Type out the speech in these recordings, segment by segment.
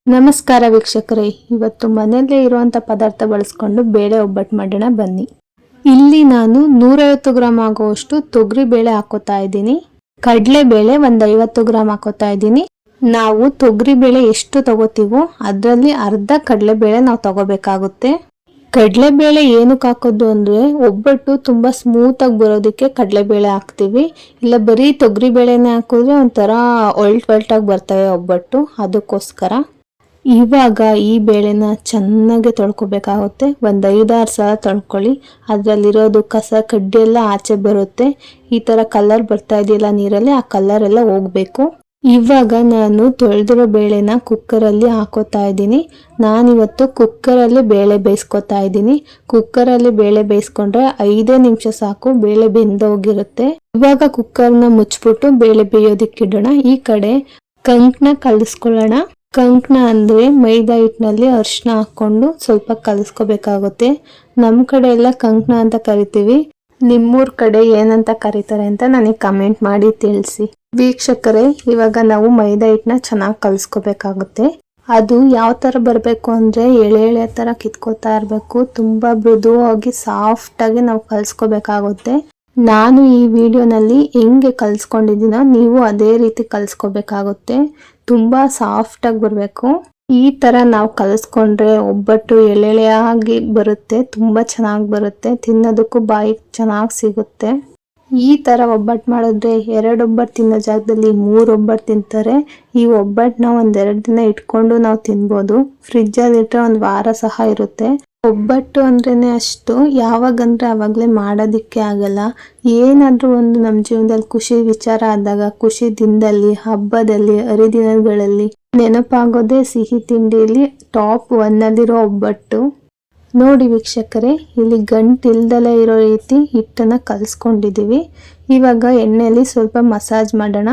ನಮಸ್ಕಾರ ವೀಕ್ಷಕರೇ, ಇವತ್ತು ಮನೆಯಲ್ಲೇ ಇರುವಂತ ಪದಾರ್ಥ ಬಳಸ್ಕೊಂಡು ಬೇಳೆ ಒಬ್ಬಟ್ಟು ಮಾಡೋಣ ಬನ್ನಿ. ಇಲ್ಲಿ ನಾನು 150 ಗ್ರಾಂ ಆಗುವಷ್ಟು ತೊಗರಿ ಬೇಳೆ ಹಾಕೋತಾ ಇದ್ದೀನಿ. ಕಡಲೆ ಬೇಳೆ ಒಂದು 50 ಗ್ರಾಂ ಹಾಕೋತಾ ಇದ್ದೀನಿ. ನಾವು ತೊಗರಿ ಬೇಳೆ ಎಷ್ಟು ತಗೋತೀವೋ ಅದರಲ್ಲಿ ಅರ್ಧ ಕಡಲೆ ಬೇಳೆ ನಾವು ತಗೋಬೇಕಾಗುತ್ತೆ. ಕಡಲೆ ಬೇಳೆ ಏನಕ್ಕೆ ಹಾಕೋದು ಅಂದ್ರೆ ಒಬ್ಬಟ್ಟು ತುಂಬಾ ಸ್ಮೂತ್ ಆಗಿ ಬರೋದಕ್ಕೆ ಕಡಲೆ ಬೇಳೆ ಹಾಕ್ತಿವಿ. ಇಲ್ಲ ಬರೀ ತೊಗರಿ ಬೇಳೆನೇ ಹಾಕಿದ್ರೆ ಒಂಥರ ಒಲ್ಟಾಗಿ ಬರ್ತವೆ ಒಬ್ಬಟ್ಟು, ಅದಕ್ಕೋಸ್ಕರ. ಇವಾಗ ಈ ಬೇಳೆನ ಚೆನ್ನಾಗಿ ತೊಳ್ಕೊಬೇಕಾಗುತ್ತೆ. ಒಂದು 5-6 ಸಲ ತೊಳ್ಕೊಳ್ಳಿ. ಅದರಲ್ಲಿರೋದು ಕಸ ಕಡ್ಡಿ ಎಲ್ಲ ಆಚೆ ಬರುತ್ತೆ. ಈ ತರ ಕಲರ್ ಬರ್ತಾ ಇದೆಯಲ್ಲ ನೀರಲ್ಲಿ, ಆ ಕಲರ್ ಎಲ್ಲ ಹೋಗ್ಬೇಕು. ಇವಾಗ ನಾನು ತೊಳೆದಿರೋ ಬೇಳೆನ ಕುಕ್ಕರಲ್ಲಿ ಹಾಕೋತಾ ಇದ್ದೀನಿ. ನಾನಿವತ್ತು ಕುಕ್ಕರಲ್ಲಿ ಬೇಳೆ ಬೇಯಿಸ್ಕೊತಾ ಇದ್ದೀನಿ. ಕುಕ್ಕರಲ್ಲಿ ಬೇಳೆ ಬೇಯಿಸ್ಕೊಂಡ್ರೆ 5 ನಿಮಿಷ ಸಾಕು, ಬೇಳೆ ಬೆಂದೋಗಿರುತ್ತೆ. ಇವಾಗ ಕುಕ್ಕರ್ನ ಮುಚ್ಚಿಬಿಟ್ಟು ಬೇಳೆ ಬೇಯೋದಿಕ್ಕಿಡೋಣ. ಈ ಕಡೆ ಕಂಕನ ಕಲಿಸ್ಕೊಳ್ಳೋಣ. ಕಂಕನ ಅಂದ್ರೆ ಮೈದಾ ಹಿಟ್ಟಿನಲ್ಲಿ ಅರಿಶಿನ ಹಾಕೊಂಡು ಸ್ವಲ್ಪ ಕಲಿಸ್ಕೋಬೇಕಾಗುತ್ತೆ. ನಮ್ಮ ಕಡೆ ಎಲ್ಲ ಕಂಕನ ಅಂತ ಕರಿತೀವಿ. ನಿಮ್ಮೂರ್ ಕಡೆ ಏನಂತ ಕರೀತಾರೆ ಅಂತ ನನಗೆ ಕಮೆಂಟ್ ಮಾಡಿ ತಿಳಿಸಿ. ವೀಕ್ಷಕರೇ, ಇವಾಗ ನಾವು ಮೈದಾ ಹಿಟ್ಟನ್ನ ಚೆನ್ನಾಗಿ ಕಲಿಸ್ಕೋಬೇಕಾಗುತ್ತೆ. ಅದು ಯಾವ ತರ ಬರಬೇಕು ಅಂದ್ರೆ ಎಳೆ ತರ ಕಿತ್ಕೋತಾ ಇರಬೇಕು. ತುಂಬಾ ಮೃದುವಾಗಿ ಸಾಫ್ಟ್ ಆಗಿ ನಾವು ಕಲಿಸ್ಕೋಬೇಕಾಗುತ್ತೆ. ನಾನು ಈ ವಿಡಿಯೋನಲ್ಲಿ ಹೆಂಗೆ ಕಲಿಸ್ಕೊಂಡಿದ್ದೀನೋ ನೀವು ಅದೇ ರೀತಿ ಕಲಿಸ್ಕೋಬೇಕಾಗುತ್ತೆ. ತುಂಬಾ ಸಾಫ್ಟ್ ಆಗಿ ಬರಬೇಕು. ಈ ತರ ನಾವು ಕಲಿಸ್ಕೊಂಡ್ರೆ ಒಬ್ಬಟ್ಟು ಎಳೆಯಾಗಿ ಬರುತ್ತೆ, ತುಂಬಾ ಚೆನ್ನಾಗಿ ಬರುತ್ತೆ. ತಿನ್ನೋದಕ್ಕೂ ಬಾಯಿಗೆ ಚೆನ್ನಾಗಿ ಸಿಗುತ್ತೆ. ಈ ತರ ಒಬ್ಬಟ್ಟು ಮಾಡಿದ್ರೆ 2 ಒಬ್ಬಟ್ಟು ತಿನ್ನೋ ಜಾಗದಲ್ಲಿ 3 ಒಬ್ಬಟ್ಟು ತಿಂತಾರೆ. ಈ ಒಬ್ಬಟ್ಟನ್ನ 1-2 ದಿನ ಇಟ್ಕೊಂಡು ನಾವು ತಿನ್ಬೋದು. ಫ್ರಿಜ್ ಅಲ್ಲಿ ಇಟ್ಟರೆ 1 ವಾರ ಸಹ ಇರುತ್ತೆ. ಒಬ್ಬಟ್ಟು ಅಂದ್ರೇನೆ ಅಷ್ಟು ಯಾವಾಗಂದ್ರೆ ಅವಾಗಲೇ ಮಾಡೋದಿಕ್ಕೆ ಆಗಲ್ಲ. ಏನಾದ್ರೂ ಒಂದು ನಮ್ಮ ಜೀವನದಲ್ಲಿ ಖುಷಿ ವಿಚಾರ ಆದಾಗ, ಖುಷಿ ದಿನದಲ್ಲಿ, ಹಬ್ಬದಲ್ಲಿ, ಹರಿದಿನಗಳಲ್ಲಿ ನೆನಪಾಗೋದೇ ಸಿಹಿ ತಿಂಡಿಯಲ್ಲಿ ಟಾಪ್ 1 ಅಲ್ಲಿರೋ ಒಬ್ಬಟ್ಟು. ನೋಡಿ ವೀಕ್ಷಕರೇ, ಇಲ್ಲಿ ಗಂಟು ಇಲ್ದಲೇ ಇರೋ ರೀತಿ ಹಿಟ್ಟನ್ನ ಕಲಿಸ್ಕೊಂಡಿದೀವಿ. ಇವಾಗ ಎಣ್ಣೆಯಲ್ಲಿ ಸ್ವಲ್ಪ ಮಸಾಜ್ ಮಾಡೋಣ.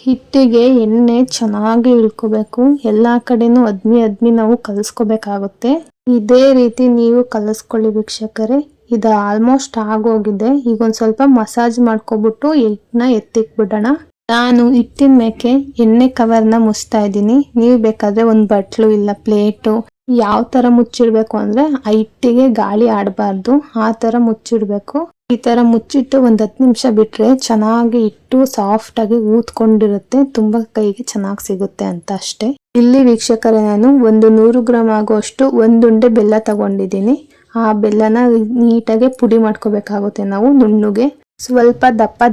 ಹಿಟ್ಟಿಗೆ ಎಣ್ಣೆ ಚೆನ್ನಾಗಿ ಇಳ್ಕೋಬೇಕು. ಎಲ್ಲಾ ಕಡೆನೂ ಅದ್ಮಿ ನಾವು ಕಲಿಸ್ಕೋಬೇಕಾಗುತ್ತೆ. ಇದೇ ರೀತಿ ನೀವು ಕಲಿಸ್ಕೊಳ್ಳಿ ವೀಕ್ಷಕರೇ. ಇದು ಆಲ್ಮೋಸ್ಟ್ ಆಗೋಗಿದೆ. ಈಗ ಒಂದ್ ಸ್ವಲ್ಪ ಮಸಾಜ್ ಮಾಡ್ಕೊಬಿಟ್ಟು ಹಿಟ್ಟನ್ನ ಎತ್ತಿಕ್ಬಿಡೋಣ. ನಾನು ಹಿಟ್ಟಿನ ಮೇಕೆ ಎಣ್ಣೆ ಕವರ್ನ ಮುಚ್ತಾ ಇದ್ದೀನಿ. ನೀವು ಬೇಕಾದ್ರೆ ಒಂದು ಬಟ್ಲು ಇಲ್ಲ ಪ್ಲೇಟು ಯಾವ ತರ ಮುಚ್ಚಿಡ್ಬೇಕು ಅಂದ್ರೆ ಆ ಹಿಟ್ಟಿಗೆ ಗಾಳಿ ಆಡಬಾರ್ದು, ಆ ತರ ಮುಚ್ಚಿಡ್ಬೇಕು. ಈ ತರ ಮುಚ್ಚಿಟ್ಟು 10 ನಿಮಿಷ ಬಿಟ್ರೆ ಚೆನ್ನಾಗಿ ಹಿಟ್ಟು ಸಾಫ್ಟ್ ಆಗಿ ಊದ್ಕೊಂಡಿರುತ್ತೆ. ತುಂಬಾ ಕೈಗೆ ಚೆನ್ನಾಗಿ ಸಿಗುತ್ತೆ ಅಂತ ಅಷ್ಟೇ. ಇಲ್ಲಿ ವೀಕ್ಷಕರೇ, ನಾನು 100 ಗ್ರಾಂ ಆಗುವಷ್ಟು 1 ಉಂಡೆ ಬೆಲ್ಲ ತಗೊಂಡಿದ್ದೀನಿ. ಆ ಬೆಲ್ಲನ ನೀಟಾಗಿ ಪುಡಿ ಮಾಡ್ಕೋಬೇಕಾಗುತ್ತೆ ನಾವು ನುಣ್ಣಗೆ. ಸ್ವಲ್ಪ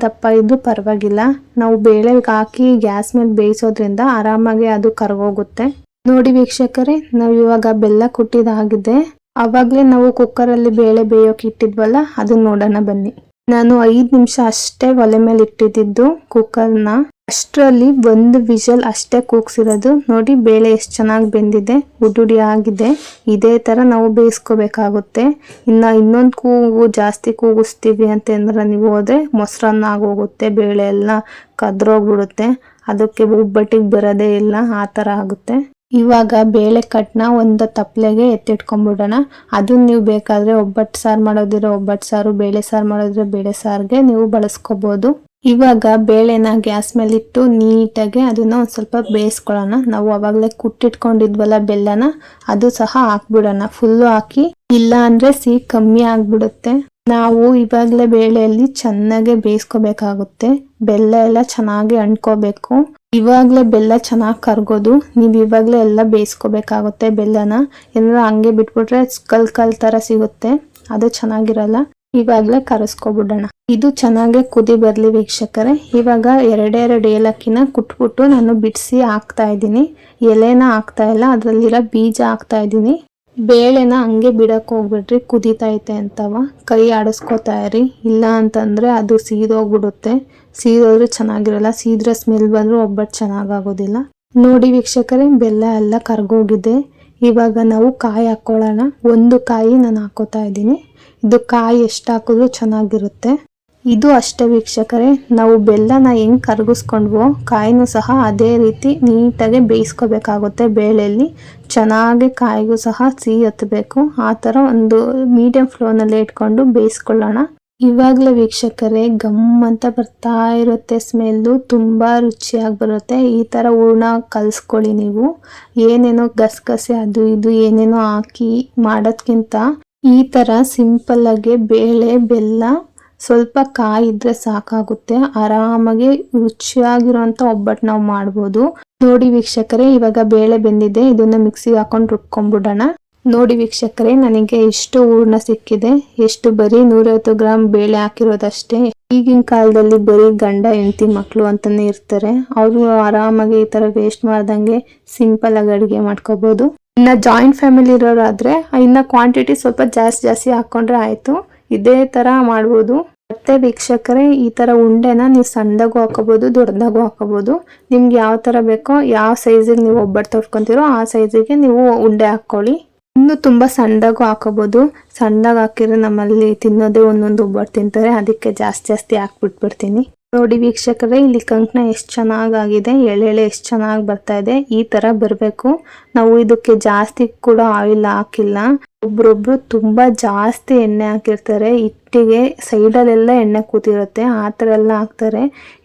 ದಪ್ಪ ಇದ್ದು ಪರವಾಗಿಲ್ಲ. ನಾವು ಬೇಳೆಗೆ ಹಾಕಿ ಗ್ಯಾಸ್ ಮೇಲೆ ಬೇಯಿಸೋದ್ರಿಂದ ಆರಾಮಾಗಿ ಅದು ಕರಗೋಗುತ್ತೆ. ನೋಡಿ ವೀಕ್ಷಕರೇ, ನಾವು ಇವಾಗ ಬೆಲ್ಲ ಕುಟ್ಟಿದಾಗಿದೆ. ಅವಾಗ್ಲೇ ನಾವು ಕುಕ್ಕರಲ್ಲಿ ಬೇಳೆ ಬೇಯೋಕೆ ಇಟ್ಟಿದ್ವಲ್ಲ, ಅದನ್ನ ನೋಡೋಣ ಬನ್ನಿ. ನಾನು 5 ನಿಮಿಷ ಅಷ್ಟೇ ಒಲೆ ಮೇಲೆ ಇಟ್ಟಿದ್ದು ಕುಕ್ಕರ್ನ. ಅಷ್ಟರಲ್ಲಿ 1 ವಿಷಲ್ ಅಷ್ಟೇ ಕೂಗ್ಸಿರೋದು. ನೋಡಿ ಬೇಳೆ ಎಷ್ಟು ಚೆನ್ನಾಗಿ ಬೆಂದಿದೆ, ಉಡುಡಿ ಆಗಿದೆ. ಇದೇ ತರ ನಾವು ಬೇಯಿಸ್ಕೋಬೇಕಾಗುತ್ತೆ. ಇನ್ನೊಂದು ಕೂಗು ಜಾಸ್ತಿ ಕೂಗಿಸ್ತೀವಿ ಅಂತಂದ್ರೆ ನೀವು ಹೋದ್ರೆ ಮೊಸರನ್ನ ಆಗೋಗುತ್ತೆ, ಬೇಳೆ ಎಲ್ಲ ಕದ್ರೋಗ್ಬಿಡುತ್ತೆ. ಅದಕ್ಕೆ ಒಬ್ಬಟ್ಟಿಗೆ ಬರೋದೇ ಇಲ್ಲ, ಆ ತರ ಆಗುತ್ತೆ. ಇವಾಗ ಬೇಳೆ ಕಟ್ನ ಒಂದು ತಪ್ಪಲೆಗೆ ಎತ್ತಿಟ್ಕೊಂಡ್ಬಿಡೋಣ. ಅದನ್ನ ನೀವು ಬೇಕಾದ್ರೆ ಒಬ್ಬಟ್ಟು ಸಾರು ಮಾಡೋದಿರೋ ಒಬ್ಬಟ್ಟು ಸಾರು, ಬೇಳೆ ಸಾರು ಮಾಡೋದಿರೋ ಬೇಳೆ ಸಾರಿಗೆ ನೀವು ಬಳಸ್ಕೋಬಹುದು. ಇವಾಗ ಬೇಳೆನ ಗ್ಯಾಸ್ ಮೇಲೆ ಇಟ್ಟು ನೀಟಾಗಿ ಅದನ್ನ ಒಂದ್ ಸ್ವಲ್ಪ ಬೇಯಿಸ್ಕೊಳ್ಳೋಣ. ನಾವು ಅವಾಗಲೇ ಕುಟ್ಟಿಟ್ಕೊಂಡಿದ್ವಲ್ಲ ಬೆಲ್ಲನ, ಅದು ಸಹ ಹಾಕ್ಬಿಡೋಣ. ಫುಲ್ಲು ಹಾಕಿ, ಇಲ್ಲ ಅಂದ್ರೆ ಸಿಹಿ ಕಮ್ಮಿ ಆಗ್ಬಿಡುತ್ತೆ. ನಾವು ಇವಾಗಲೇ ಬೇಳೆಯಲ್ಲಿ ಚೆನ್ನಾಗಿ ಬೇಯಿಸ್ಕೋಬೇಕಾಗುತ್ತೆ. ಬೆಲ್ಲ ಎಲ್ಲ ಚೆನ್ನಾಗಿ ಅಂಟ್ಕೋಬೇಕು. ಇವಾಗಲೇ ಬೆಲ್ಲ ಚೆನ್ನಾಗಿ ಕರ್ಗೋದು. ನೀವು ಇವಾಗಲೇ ಎಲ್ಲ ಬೇಯಿಸ್ಕೋಬೇಕಾಗುತ್ತೆ ಬೆಲ್ಲನ. ಏನಾರ ಹಂಗೆ ಬಿಟ್ಬಿಟ್ರೆ ಕಲ್ ತರ ಸಿಗುತ್ತೆ, ಅದು ಚೆನ್ನಾಗಿರಲ್ಲ. ಇವಾಗಲೇ ಕರಸ್ಕೊಬಿಡೋಣ. ಇದು ಚೆನ್ನಾಗಿ ಕುದಿ ಬರ್ಲಿ ವೀಕ್ಷಕರೇ. ಇವಾಗ 2 ಏಲಕ್ಕಿನ ಕುಟ್ಬಿಟ್ಟು ನಾನು ಬಿಡಿಸಿ ಹಾಕ್ತಾ ಇದ್ದೀನಿ. ಎಲೆನ ಹಾಕ್ತಾ ಇಲ್ಲ, ಅದ್ರಲ್ಲಿರೋ ಬೀಜ ಹಾಕ್ತಾ ಇದ್ದೀನಿ. ಬೇಳೆನ ಹಂಗೆ ಬಿಡಕ್ ಹೋಗ್ಬಿಡ್ರಿ, ಕುದಿತೈತೆ ಅಂತವ. ಕೈ ಆಡಿಸ್ಕೋತಾ ಇರಿ, ಇಲ್ಲ ಅಂತಂದ್ರೆ ಅದು ಸೀದೋಗ್ಬಿಡುತ್ತೆ. ಸೀದೋದ್ರೆ ಚೆನ್ನಾಗಿರಲ್ಲ, ಸೀದ್ರೆ ಸ್ಮೆಲ್ ಬಂದ್ರು ಒಬ್ಬಟ್ಟು ಚೆನ್ನಾಗಾಗೋದಿಲ್ಲ. ನೋಡಿ ವೀಕ್ಷಕರೇ, ಬೆಲ್ಲ ಎಲ್ಲ ಕರ್ಗೋಗಿದೆ. ಇವಾಗ ನಾವು ಕಾಯಿ ಹಾಕೊಳ್ಳೋಣ. 1 ಕಾಯಿ ನಾನು ಹಾಕೋತಾ ಇದ್ದೀನಿ. ಇದು ಕಾಯಿ ಎಷ್ಟು ಹಾಕಿದ್ರು ಚೆನ್ನಾಗಿರುತ್ತೆ. ಇದು ಅಷ್ಟೇ ವೀಕ್ಷಕರೇ, ನಾವು ಬೆಲ್ಲನ ಹೆಂಗ್ ಕರಗಿಸ್ಕೊಂಡ್ವೋ ಕಾಯಿನೂ ಸಹ ಅದೇ ರೀತಿ ನೀಟಾಗಿ ಬೇಯಿಸ್ಕೋಬೇಕಾಗುತ್ತೆ. ಬೇಳೆಯಲ್ಲಿ ಚೆನ್ನಾಗಿ ಕಾಯಿಗೂ ಸಹ ಸಿಹಿ ಹತ್ತಬೇಕು. ಆ ಥರ ಒಂದು ಮೀಡಿಯಂ ಫ್ಲೇಮ್ನಲ್ಲಿ ಇಟ್ಕೊಂಡು ಬೇಯಿಸ್ಕೊಳ್ಳೋಣ. ಇವಾಗಲೇ ವೀಕ್ಷಕರೇ ಗಮ್ ಅಂತ ಬರ್ತಾ ಇರುತ್ತೆ ಸ್ಮೆಲ್ಲು, ತುಂಬ ರುಚಿಯಾಗಿ ಬರುತ್ತೆ. ಈ ಥರ ಹೂರ್ಣ ಕಲಿಸ್ಕೊಳ್ಳಿ ನೀವು. ಏನೇನೋ ಗಸಗಸೆ ಅದು ಇದು ಏನೇನೋ ಹಾಕಿ ಮಾಡೋದ್ಕಿಂತ ಈ ಥರ ಸಿಂಪಲ್ಲಾಗಿ ಬೇಳೆ ಬೆಲ್ಲ ಸ್ವಲ್ಪ ಕಾಯಿ ಇದ್ರೆ ಸಾಕಾಗುತ್ತೆ. ಆರಾಮಾಗಿ ರುಚಿಯಾಗಿರೋಂಥ ಒಬ್ಬಟ್ಟು ನಾವು ಮಾಡ್ಬೋದು. ನೋಡಿ ವೀಕ್ಷಕರೇ, ಇವಾಗ ಬೇಳೆ ಬೆಂದಿದೆ, ಇದನ್ನ ಮಿಕ್ಸಿಗೆ ಹಾಕೊಂಡು ರುಬ್ಕೊಂಡ್ಬಿಡೋಣ. ನೋಡಿ ವೀಕ್ಷಕರೇ, ನನಗೆ ಎಷ್ಟು ಹೂರ್ಣ ಸಿಕ್ಕಿದೆ. ಎಷ್ಟು ಬರೀ 150 ಗ್ರಾಮ್ ಬೇಳೆ ಹಾಕಿರೋದಷ್ಟೇ. ಈಗಿನ ಕಾಲದಲ್ಲಿ ಬರೀ ಗಂಡ ಹೆಂಡತಿ ಮಕ್ಕಳು ಅಂತಾನೆ ಇರ್ತಾರೆ. ಅವರು ಆರಾಮಾಗಿ ಈ ತರ ವೇಸ್ಟ್ ಮಾಡ್ದಂಗೆ ಸಿಂಪಲ್ ಆಗಿ ಅಡುಗೆ ಮಾಡ್ಕೋಬಹುದು. ಇನ್ನ ಜಾಯಿಂಟ್ ಫ್ಯಾಮಿಲಿ ಇರೋರಾದ್ರೆ ಇನ್ನ ಕ್ವಾಂಟಿಟಿ ಸ್ವಲ್ಪ ಜಾಸ್ತಿ ಹಾಕೊಂಡ್ರೆ ಆಯ್ತು. ಇದೇ ತರ ಮಾಡ್ಬೋದು. ಮತ್ತೆ ವೀಕ್ಷಕರೇ, ಈ ತರ ಉಂಡೆನ ನೀವು ಸಣ್ಣದಾಗೂ ಹಾಕೋಬಹುದು, ದೊಡ್ಡದಾಗೂ ಹಾಕೋಬಹುದು. ನಿಮ್ಗೆ ಯಾವ ತರ ಬೇಕೋ, ಯಾವ ಸೈಜಿಗೆ ನೀವು ಒಬ್ಬಟ್ಟು ತೊಟ್ಕೊಂತೀರೋ ಆ ಸೈಜಿಗೆ ನೀವು ಉಂಡೆ ಹಾಕೊಳ್ಳಿ. ಇನ್ನು ತುಂಬಾ ಸಣ್ಣದಾಗೂ ಹಾಕೋಬಹುದು. ಸಣ್ಣದಾಗಿ ಹಾಕಿದ್ರೆ ನಮ್ಮಲ್ಲಿ ತಿನ್ನೋದೇ ಒಂದೊಂದು ಒಬ್ಬಟ್ಟು ತಿಂತಾರೆ, ಅದಕ್ಕೆ ಜಾಸ್ತಿ ಹಾಕ್ಬಿಟ್ಬಿಡ್ತೀನಿ. ನೋಡಿ ವೀಕ್ಷಕರೇ, ಇಲ್ಲಿ ಕಂಕಣ ಎಷ್ಟು ಚೆನ್ನಾಗಾಗಿದೆ, ಎಳೆ ಎಷ್ಟು ಚೆನ್ನಾಗಿ ಬರ್ತಾ ಇದೆ. ಈ ತರ ಬರಬೇಕು. ನಾವು ಇದಕ್ಕೆ ಜಾಸ್ತಿ ಕೂಡ ಆಯಿಲ್ ಹಾಕಿಲ್ಲ. ಒಬ್ರೊಬ್ರು ತುಂಬಾ ಜಾಸ್ತಿ ಎಣ್ಣೆ ಹಾಕಿರ್ತಾರೆ, ಹಿಟ್ಟಿಗೆ ಸೈಡಲ್ಲೆಲ್ಲ ಎಣ್ಣೆ ಕೂತಿರುತ್ತೆ, ಆ ಥರ ಎಲ್ಲ ಹಾಕ್ತಾರೆ.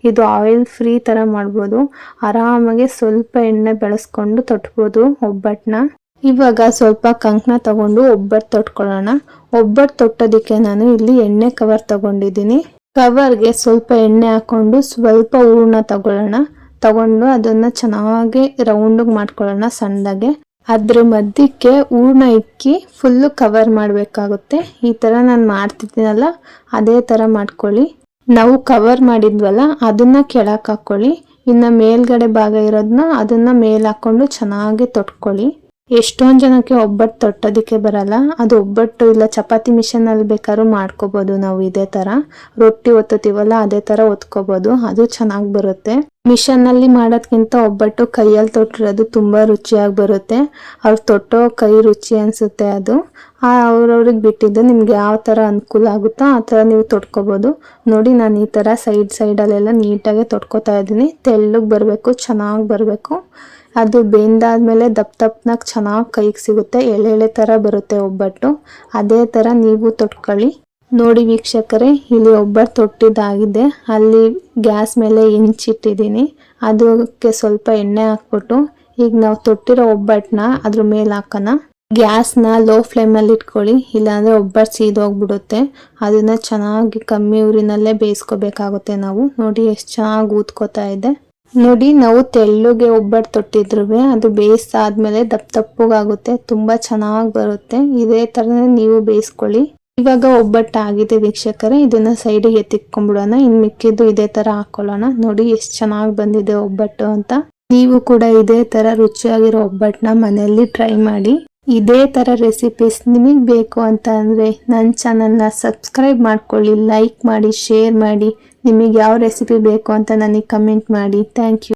ಇದು ಆಯಿಲ್ ಫ್ರೀ ತರ ಮಾಡ್ಬೋದು. ಆರಾಮಾಗಿ ಸ್ವಲ್ಪ ಎಣ್ಣೆ ಬೆಳೆಸ್ಕೊಂಡು ತೊಟ್ಬೋದು ಒಬ್ಬಟ್ಟನ್ನ. ಇವಾಗ ಸ್ವಲ್ಪ ಕಂಕಣ ತಗೊಂಡು ಒಬ್ಬಟ್ಟು ತೊಟ್ಕೊಳ್ಳೋಣ. ಒಬ್ಬಟ್ಟು ತೊಟ್ಟೋದಕ್ಕೆ ನಾನು ಇಲ್ಲಿ ಎಣ್ಣೆ ಕವರ್ ತಗೊಂಡಿದ್ದೀನಿ. ಕವರ್ಗೆ ಸ್ವಲ್ಪ ಎಣ್ಣೆ ಹಾಕೊಂಡು ಸ್ವಲ್ಪ ಹೂರ್ಣ ತಗೊಂಡು ಅದನ್ನ ಚೆನ್ನಾಗಿ ರೌಂಡ್ ಮಾಡ್ಕೊಳ್ಳೋಣ ಸಣ್ಣದಾಗೆ. ಅದ್ರ ಮಧ್ಯಕ್ಕೆ ಹೂರ್ಣ ಇಕ್ಕಿ ಫುಲ್ಲು ಕವರ್ ಮಾಡಬೇಕಾಗುತ್ತೆ. ಈ ತರ ನಾನು ಮಾಡ್ತಿದ್ದೀನಲ್ಲ, ಅದೇ ತರ ಮಾಡ್ಕೊಳ್ಳಿ. ನಾವು ಕವರ್ ಮಾಡಿದ್ವಲ್ಲ ಅದನ್ನ ಕೆಳಕ್ಕೆ ಹಾಕೊಳ್ಳಿ. ಇನ್ನ ಮೇಲ್ಗಡೆ ಭಾಗ ಇರೋದನ್ನ ಅದನ್ನ ಮೇಲ್ ಹಾಕೊಂಡು ಚೆನ್ನಾಗಿ ತೊಟ್ಕೊಳ್ಳಿ. ಎಷ್ಟೊಂದು ಜನಕ್ಕೆ ಒಬ್ಬಟ್ಟು ತೊಟ್ಟೋದಕ್ಕೆ ಬರಲ್ಲ. ಅದು ಒಬ್ಬಟ್ಟು ಇಲ್ಲ ಚಪಾತಿ ಮಿಷನ್ ಅಲ್ಲಿ ಬೇಕಾದ್ರೂ ಮಾಡ್ಕೋಬಹುದು. ನಾವು ಇದೇ ತರ ರೊಟ್ಟಿ ಒತ್ತುತ್ತೀವಲ್ಲ ಅದೇ ತರ ಒತ್ಕೋಬಹುದು, ಅದು ಚೆನ್ನಾಗಿ ಬರುತ್ತೆ. ಮಿಷನ್ ಅಲ್ಲಿ ಮಾಡೋದ್ಕಿಂತ ಒಬ್ಬಟ್ಟು ಕೈಯಲ್ಲಿ ತೊಟ್ಟಿರೋದು ತುಂಬಾ ರುಚಿಯಾಗಿ ಬರುತ್ತೆ. ಅವ್ರು ತೊಟ್ಟೋ ಕೈ ರುಚಿ ಅನ್ಸುತ್ತೆ. ಅದು ಅವ್ರವ್ರಿಗೆ ಬಿಟ್ಟಿದ್ದು. ನಿಮ್ಗೆ ಯಾವ ತರ ಅನುಕೂಲ ಆಗುತ್ತೋ ಆ ತರ ನೀವು ತೊಟ್ಕೋಬಹುದು. ನೋಡಿ, ನಾನು ಈ ತರ ಸೈಡಲ್ಲೆಲ್ಲ ನೀಟಾಗಿ ತೊಟ್ಕೋತಾ ಇದ್ದೀನಿ. ತೆಳ್ಳಗೆ ಬರಬೇಕು, ಚೆನ್ನಾಗಿ ಬರಬೇಕು. ಅದು ಬೆಂದಾದ್ಮೇಲೆ ದಪ್ಪನಾಗ ಚೆನ್ನಾಗಿ ಕೈಗೆ ಸಿಗುತ್ತೆ. ಎಳೆ ತರ ಬರುತ್ತೆ ಒಬ್ಬಟ್ಟು. ಅದೇ ತರ ನೀವು ತೊಟ್ಕೊಳ್ಳಿ. ನೋಡಿ ವೀಕ್ಷಕರೇ, ಇಲ್ಲಿ ಒಬ್ಬಟ್ಟು ತೊಟ್ಟಿದ್ದಾಗಿದೆ. ಅಲ್ಲಿ ಗ್ಯಾಸ್ ಮೇಲೆ ಹೆಂಚಿಟ್ಟಿದ್ದೀನಿ. ಅದಕ್ಕೆ ಸ್ವಲ್ಪ ಎಣ್ಣೆ ಹಾಕ್ಬಿಟ್ಟು ಈಗ ನಾವು ತೊಟ್ಟಿರೋ ಒಬ್ಬಟ್ಟನ್ನ ಅದ್ರ ಮೇಲೆ ಹಾಕೋಣ. ಗ್ಯಾಸ್ನ ಲೋ ಫ್ಲೇಮಲ್ಲಿ ಇಟ್ಕೊಳ್ಳಿ, ಇಲ್ಲಾಂದ್ರೆ ಒಬ್ಬಟ್ಟು ಸೀದೋಗ್ಬಿಡುತ್ತೆ. ಅದನ್ನ ಚೆನ್ನಾಗಿ ಕಮ್ಮಿ ಊರಿನಲ್ಲೇ ಬೇಯಿಸ್ಕೋಬೇಕಾಗುತ್ತೆ ನಾವು. ನೋಡಿ ಎಷ್ಟು ಚೆನ್ನಾಗಿ ಊದ್ಕೋತಾ ಇದೆ. ನೋಡಿ, ನಾವು ತೆಳ್ಳುಗೆ ಒಬ್ಬಟ್ಟು ತೊಟ್ಟಿದ್ರು ಅದು ಬೇಯಿಸಾದ್ಮೇಲೆ ದಪ್ಪಗಾಗುತ್ತೆ, ತುಂಬಾ ಚೆನ್ನಾಗಿ ಬರುತ್ತೆ. ಇದೇ ತರ ನೀವು ಬೇಯಿಸ್ಕೊಳ್ಳಿ. ಇವಾಗ ಒಬ್ಬಟ್ಟು ಆಗಿದೆ ವೀಕ್ಷಕರೇ, ಇದನ್ನ ಸೈಡಿಗೆ ಎತ್ತಿಟ್ಕೊಂಡ್ಬಿಡೋಣ. ಇನ್ ಮಿಕ್ಕಿದ್ದು ಇದೇ ತರ ಹಾಕೊಳ್ಳೋಣ. ನೋಡಿ ಎಷ್ಟು ಚೆನ್ನಾಗಿ ಬಂದಿದೆ ಒಬ್ಬಟ್ಟು ಅಂತ. ನೀವು ಕೂಡ ಇದೇ ತರ ರುಚಿಯಾಗಿರೋ ಒಬ್ಬಟ್ಟನ್ನ ಮನೆಯಲ್ಲಿ ಟ್ರೈ ಮಾಡಿ. ಇದೇ ತರ ರೆಸಿಪೀಸ್ ನಿಮಗೆ ಬೇಕು ಅಂತ ಅಂದ್ರೆ ನನ್ನ ಚಾನಲ್ನ ಸಬ್ಸ್ಕ್ರೈಬ್ ಮಾಡ್ಕೊಳ್ಳಿ, ಲೈಕ್ ಮಾಡಿ, ಶೇರ್ ಮಾಡಿ. ನಿಮಗೆ ಯಾವ ರೆಸಿಪಿ ಬೇಕು ಅಂತ ನನಗೆ ಕಮೆಂಟ್ ಮಾಡಿ. Thank you.